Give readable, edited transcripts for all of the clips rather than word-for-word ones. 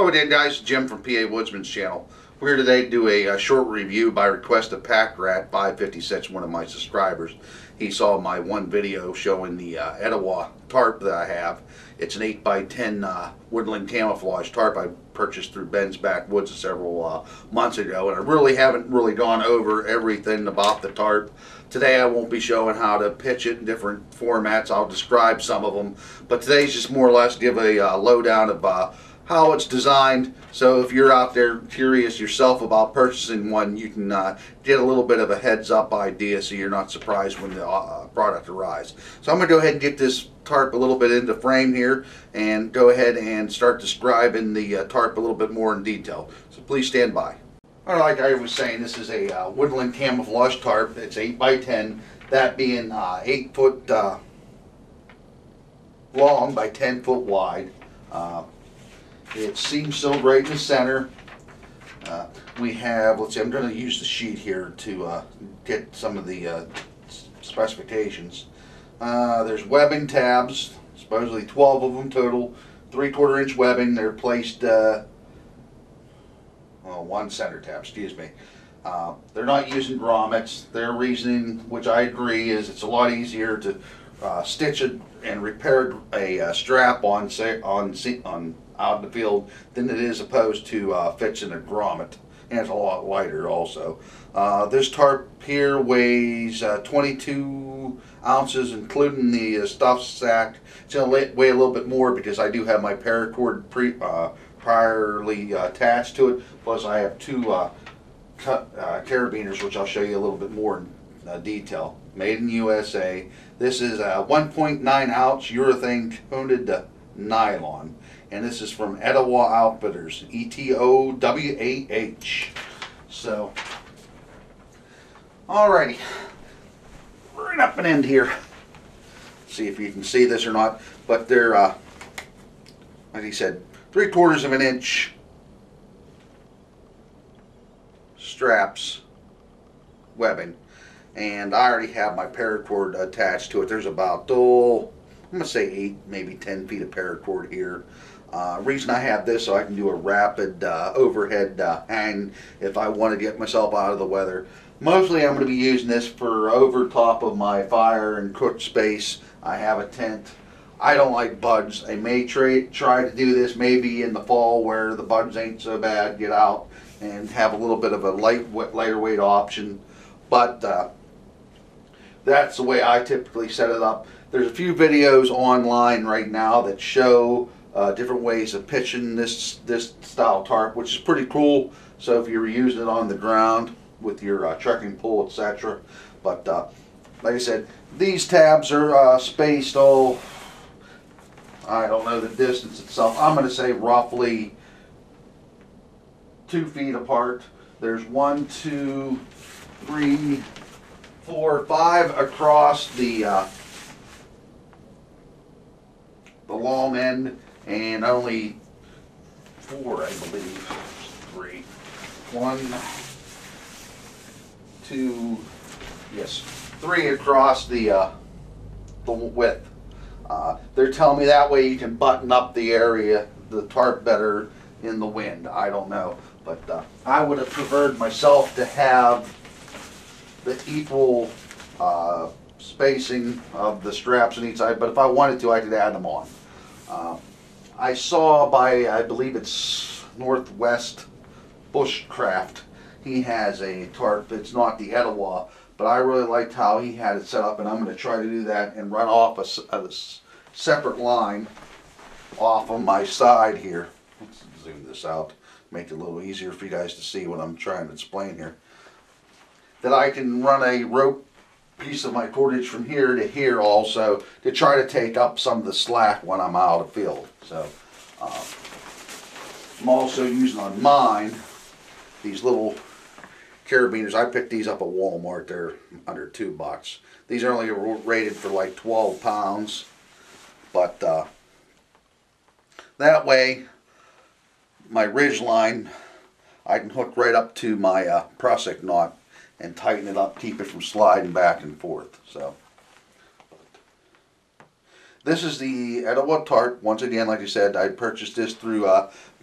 Hello again, guys. Jim from PA Woodsman's channel. We're here today to do a short review by request of Pack Rat 556, one of my subscribers. He saw my one video showing the Etowah tarp that I have. It's an 8x10 woodland camouflage tarp I purchased through Ben's Backwoods several months ago, and I really haven't gone over everything about the tarp. Today I won't be showing how to pitch it in different formats. I'll describe some of them, but today's just more or less give a lowdown of how it's designed, so if you're out there curious yourself about purchasing one, you can get a little bit of a heads-up idea so you're not surprised when the product arrives. So I'm going to go ahead and get this tarp a little bit into frame here and go ahead and start describing the tarp a little bit more in detail. So please stand by. Like I was saying, this is a woodland camouflage tarp. It's 8x10, that being 8 foot long by 10 foot wide. It seam sealed right in the center. We have, let's see, I'm going to use the sheet here to get some of the specifications. There's webbing tabs, supposedly 12 of them total, 3/4 inch webbing. They're placed, one center tab, excuse me. They're not using grommets. Their reasoning, which I agree, is it's a lot easier to stitch it and repair a strap on out in the field than it is opposed to fixing a grommet, and it's a lot lighter also. This tarp here weighs 22 ounces including the stuff sack. It's going to weigh a little bit more because I do have my paracord priorly attached to it, plus I have two carabiners, which I'll show you a little bit more in detail. Made in USA. This is a 1.9 ounce urethane coated nylon, and this is from Etowah Outfitters, ETOWAH. So, alrighty, right up and end here. See if you can see this or not, but they're, like he said, 3/4 of an inch straps, webbing, and I already have my paracord attached to it. There's about, I'm going to say 8, maybe 10 feet of paracord here. Reason I have this so I can do a rapid overhead hang if I want to get myself out of the weather. Mostly I'm going to be using this for over top of my fire and cook space. I have a tent. I don't like bugs. I may try to do this maybe in the fall where the bugs ain't so bad, get out and have a little bit of a lighter weight option. But that's the way I typically set it up. There's a few videos online right now that show different ways of pitching this style tarp, which is pretty cool. So if you're using it on the ground with your trekking pole, etc. But like I said, these tabs are spaced, I don't know the distance itself. I'm going to say roughly 2 feet apart. There's 1, 2, 3, 4, 5 across the long end, and only 4, I believe. 3. 1, 2, yes, 3 across the width. They're telling me that way you can button up the area, the tarp, better in the wind. I don't know, but I would have preferred myself to have the equal spacing of the straps on each side, but if I wanted to, I could add them on. I saw by, I believe it's Northwest Bushcraft, he has a tarp. It's not the Etowah, but I really liked how he had it set up, and I'm going to try to do that and run off a separate line off on my side here. Let's zoom this out, make it a little easier for you guys to see what I'm trying to explain here. That I can run a rope piece of my cordage from here to here also to try to take up some of the slack when I'm out of field. So I'm also using on mine these little carabiners. I picked these up at Walmart. They're under $2. These are only rated for like 12 pounds, but that way my ridge line I can hook right up to my prusik knot and tighten it up, keep it from sliding back and forth. So This is the Etowah Tarp. Once again, like I said, I purchased this through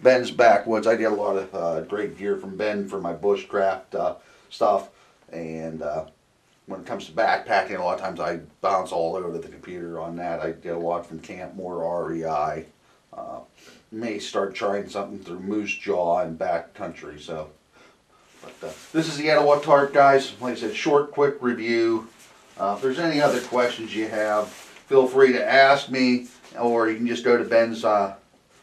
Ben's Backwoods. I get a lot of great gear from Ben for my bushcraft stuff. And when it comes to backpacking, a lot of times I bounce all over the computer on that. I get a lot from Campmore, REI. May start trying something through Moose Jaw and backcountry. So, but this is the Etowah Tarp, guys. Like I said, short, quick review. If there's any other questions you have, feel free to ask me, or you can just go to Ben's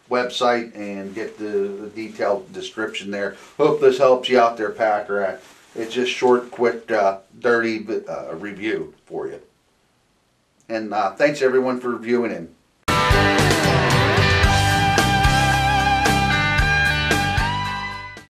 website and get the detailed description there. Hope this helps you out there, Pack Rat. It's just short, quick, dirty review for you. And thanks everyone for viewing in.